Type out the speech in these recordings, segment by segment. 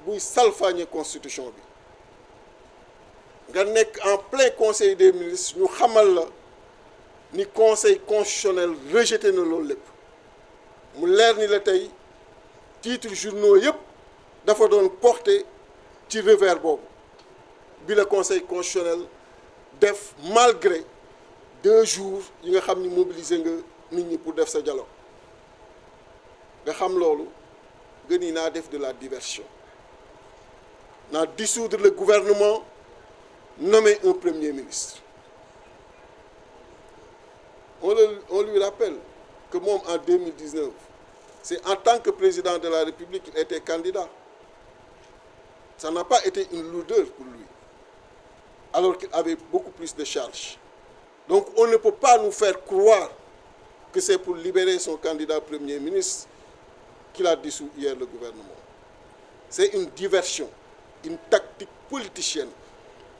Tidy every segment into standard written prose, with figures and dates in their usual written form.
buy salfaañe constitution bi nga nekk en plein conseil des ministres ñu xamal la ni conseil constitutionnel rejeté na loolu lépp mu leer ni la tey titre journaux yëpp dafa doon porté ci revers boobu bi la conseil constitutionnel def malgré 2 jours yi nga xam ni mobiliser nga nit ñi pour def sa dialogue nga xam loolu gën yi naa def de la diversion naa dissoudre le gouvernement nommer un premier ministre on lui rappelle que moom en 2019 c'est en tant que président de la République qu'il était candidat. Ça n'a pas été une lourdeur pour lui, alors qu'il avait beaucoup plus de charges. Donc on ne peut pas nous faire croire que c'est pour libérer son candidat Premier ministre qu'il a dissous hier le gouvernement. C'est une diversion, une tactique politicienne,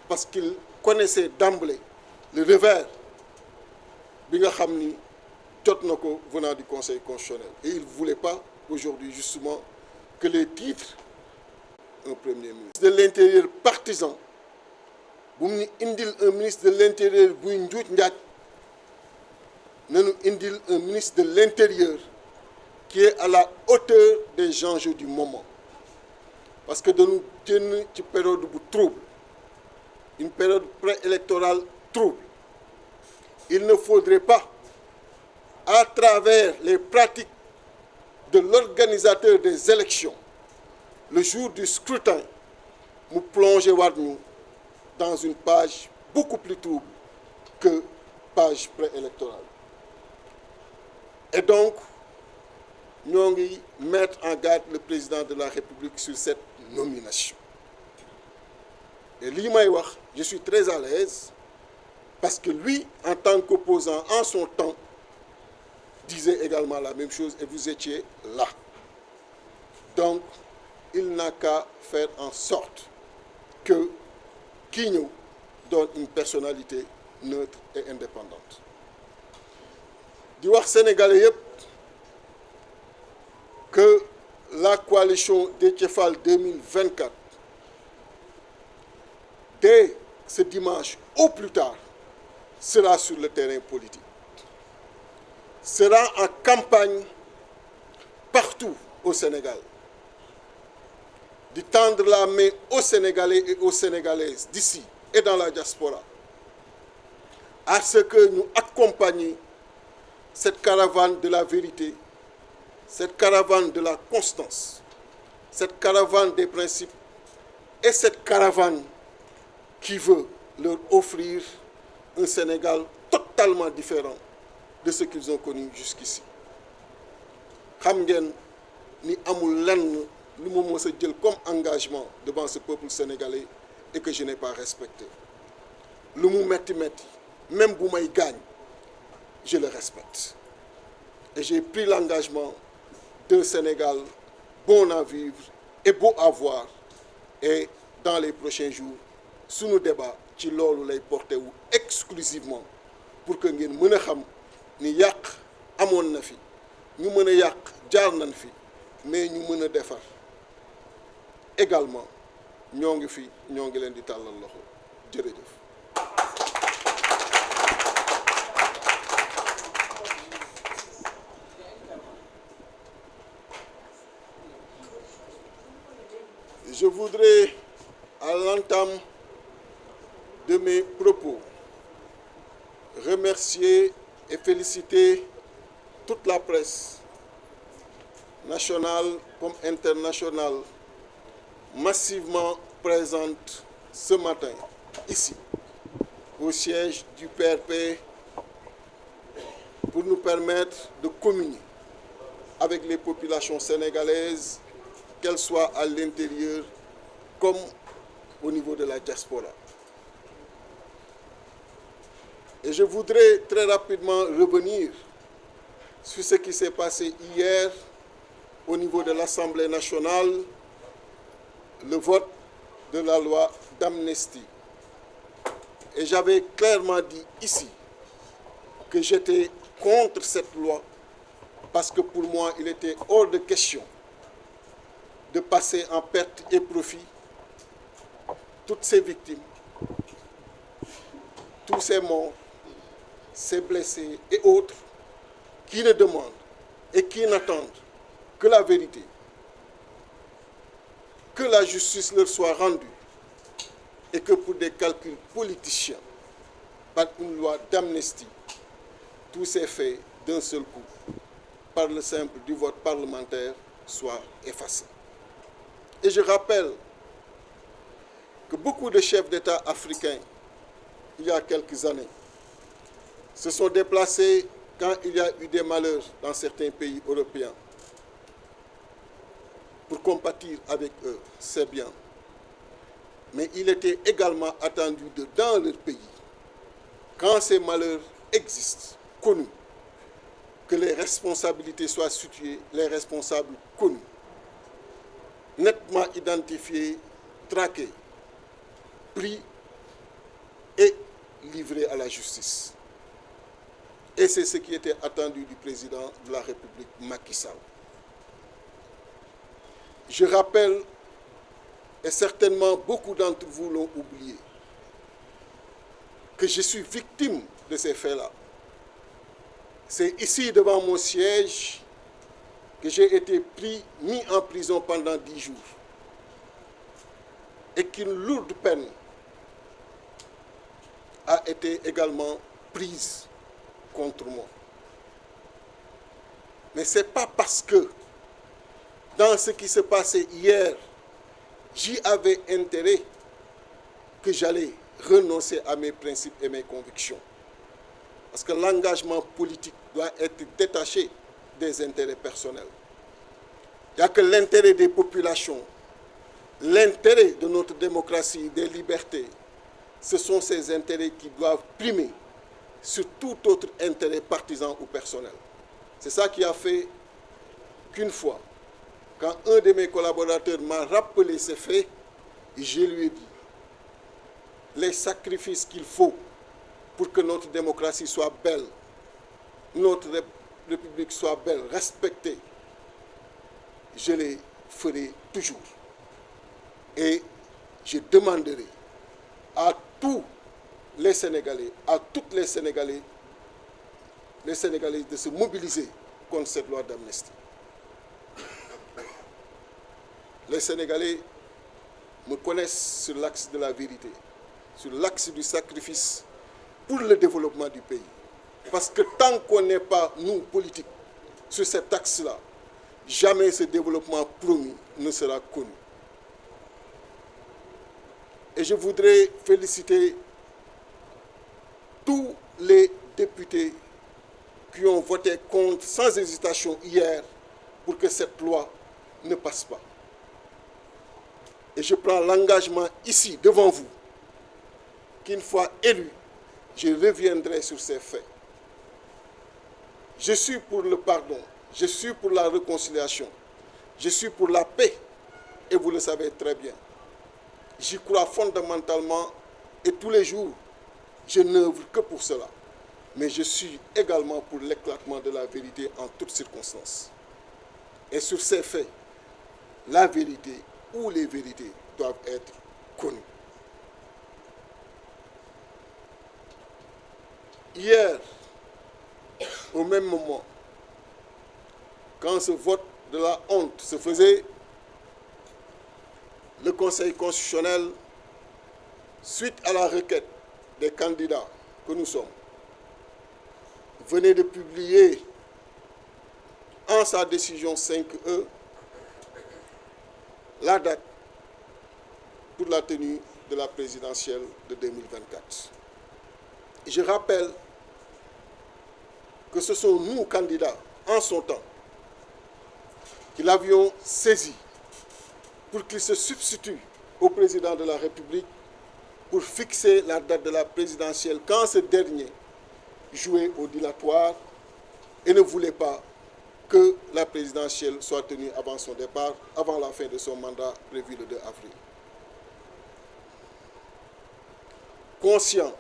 parce qu'il connaissait d'emblée le revers bi nga xam ni jot na ko venant du Conseil constitutionnel. Et il ne voulait pas aujourd'hui justement que les titres un premier ministre de l'Intérieur partisan bu mu indil un ministre de l'Intérieur buy njuuj njaaj nañu indil un ministre de l'Intérieur qui est à la hauteur des enjeux du moment, parce que dañu génn ci période bu trouble, une période préélectorale trouble. Il ne faudrait pas, à travers les pratiques de l'organisateur des élections, le jour du scrutin, mu plonger waat ñu dans une page beaucoup plus trouble que page préélectorale. Et donc ñoo ngi mettre en garde le président de la République sur cette nomination. Et lii may wax, je suis très à l'aise parce que lui, en tant qu'opposant en son temps, disait également la même chose et vous étiez là. Donc il n'a qu'à faire en sorte que kii ñëw donne une personnalité neutre et indépendante. Di wax sénégalais yëpp que la coalition Déthié Fall 2024 dès ce dimanche au plus tard sera sur le terrain politique, sera en campagne partout au Sénégal, de tendre la main aux Sénégalais et aux Sénégalaises d'ici et dans la diaspora, à ce que nous accompagnions cette caravane de la vérité, cette caravane de la constance, cette caravane des principes et cette caravane qui veut leur offrir un Sénégal totalement différent de ce qu'ils ont connu jusqu'ici. Xam ngeen ni amul lenn lu ma mës a jël comme engagement devant ce peuple sénégalais et que je n'ai pas respecté. Lu mu metti metti, même bu may gaañ, je le respecte. Et j'ai pris l'engagement d'un Sénégal bon à vivre et beau à voir. Et dans les prochains jours, sunu débat ci loolu lay porté wu exclusivement pour que ngeen mën a xam ni yàq amoon na fi, ñu mën a yàq jaar nañ fi, mais ñu mën a defar également ñoo ngi fi, ñoo ngi leen di tàllal loxo. Jërëjëf. Je voudrais, à l'entame de mes propos, remercier et féliciter toute la presse, nationale comme internationale, massivement présente ce matin, ici, au siège du PRP, pour nous permettre de communier avec les populations sénégalaises, qu'elles soient à l'intérieur comme au niveau de la diaspora. Et je voudrais très rapidement revenir sur ce qui s'est passé hier au niveau de l'Assemblée nationale, le vote de la loi d'amnistie. Et j'avais clairement dit ici que j'étais contre cette loi parce que pour moi, il était hors de question de passer en perte et profit toutes ces victimes, tous ces morts, ces blessés et autres qui ne demandent et qui n'attendent que la vérité, que la justice leur soit rendue et que pour des calculs politiciens, par une loi d'amnistie, tous ces faits d'un seul coup, par le simple du vote parlementaire, soient effacés. Et je rappelle que beaucoup de chefs d'État africains, il y a quelques années, se sont déplacés quand il y a eu des malheurs dans certains pays européens pour compatir avec eux, c'est bien. Mais il était également attendu dans leur pays, quand ces malheurs existent, connus, que les responsabilités soient situées, les responsables connus, nettement identifiés, traqués, pris et livrés à la justice. Et c'est ce qui était attendu du président de la République, Macky Sall. Je rappelle, et certainement beaucoup d'entre vous l'ont oublié, que je suis victime de ces faits-là. C'est ici, devant mon siège, que j'ai été mis en prison pendant 10 jours. Et qu'une lourde peine a été également prise contre moi. Mais ce n'est pas parce que dans ce qui se passait hier, j'y avais intérêt que j'allais renoncer à mes principes et mes convictions. Parce que l'engagement politique doit être détaché des intérêts personnels. Il n'y a que l'intérêt des populations, l'intérêt de notre démocratie, des libertés. Ce sont ces intérêts qui doivent primer sur tout autre intérêt partisan ou personnel. C'est ça qui a fait qu'une fois, quand un de mes collaborateurs m'a rappelé ces faits, je lui ai dit les sacrifices qu'il faut pour que notre démocratie soit belle, notre République soit belle, respectée, je les ferai toujours. Et je demanderai à tous les Sénégalais, à toutes les Sénégalais de se mobiliser contre cette loi d'amnistie. Les Sénégalais me connaissent sur l'axe de la vérité, sur l'axe du sacrifice pour le développement du pays. Parce que tant qu'on n'est pas, nous, politiques, sur cet axe-là, jamais ce développement promis ne sera connu. Et je voudrais féliciter tous les députés qui ont voté contre sans hésitation hier pour que cette loi ne passe pas. Et je prends l'engagement ici, devant vous, qu'une fois élu, je reviendrai sur ces faits. Je suis pour le pardon, je suis pour la réconciliation, je suis pour la paix, et vous le savez très bien. J'y crois fondamentalement, et tous les jours, je n'œuvre que pour cela. Mais je suis également pour l'éclatement de la vérité en toutes circonstances. Et sur ces faits, la vérité ou les vérités doivent être connues. Hier, au même moment, quand ce vote de la honte se faisait, le Conseil constitutionnel, suite à la requête des candidats que nous sommes, venait de publier en sa décision 5E la date pour la tenue de la présidentielle de 2024. Et je rappelle que ce sont nous, candidats, en son temps, qui l'avions saisi pour qu'il se substitue au président de la République pour fixer la date de la présidentielle quand ce dernier jouait au dilatoire et ne voulait pas que la présidentielle soit tenue avant son départ, avant la fin de son mandat prévu le 2 avril. Conscient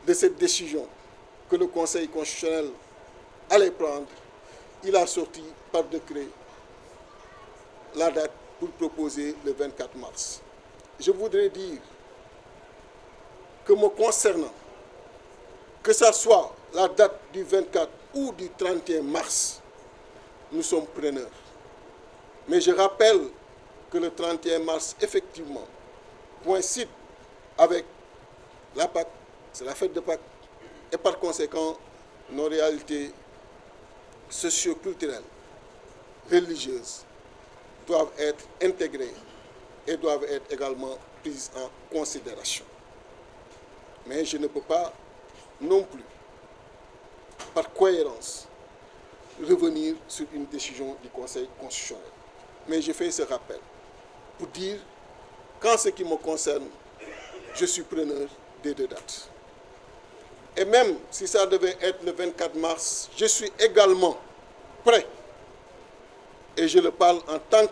de cette décision que le Conseil constitutionnel allait prendre, il a sorti par décret la date pour proposer le 24 mars. Je voudrais dire que me concernant, que ce soit la date du 24 ou du 31 mars, nous sommes preneurs. Mais je rappelle que le 31 mars, effectivement, coïncide avec la Pâque, c'est la fête de Pâques, et par conséquent, nos réalités socio-culturelles, religieuses, doivent être intégrées et doivent être également prises en considération. Mais je ne peux pas non plus, par cohérence, revenir sur une décision du Conseil constitutionnel. Mais je fais ce rappel pour dire qu'en ce qui me concerne, je suis preneur des deux dates. Et même si ça devait être le 24 mars, je suis également prêt, et je le parle en tant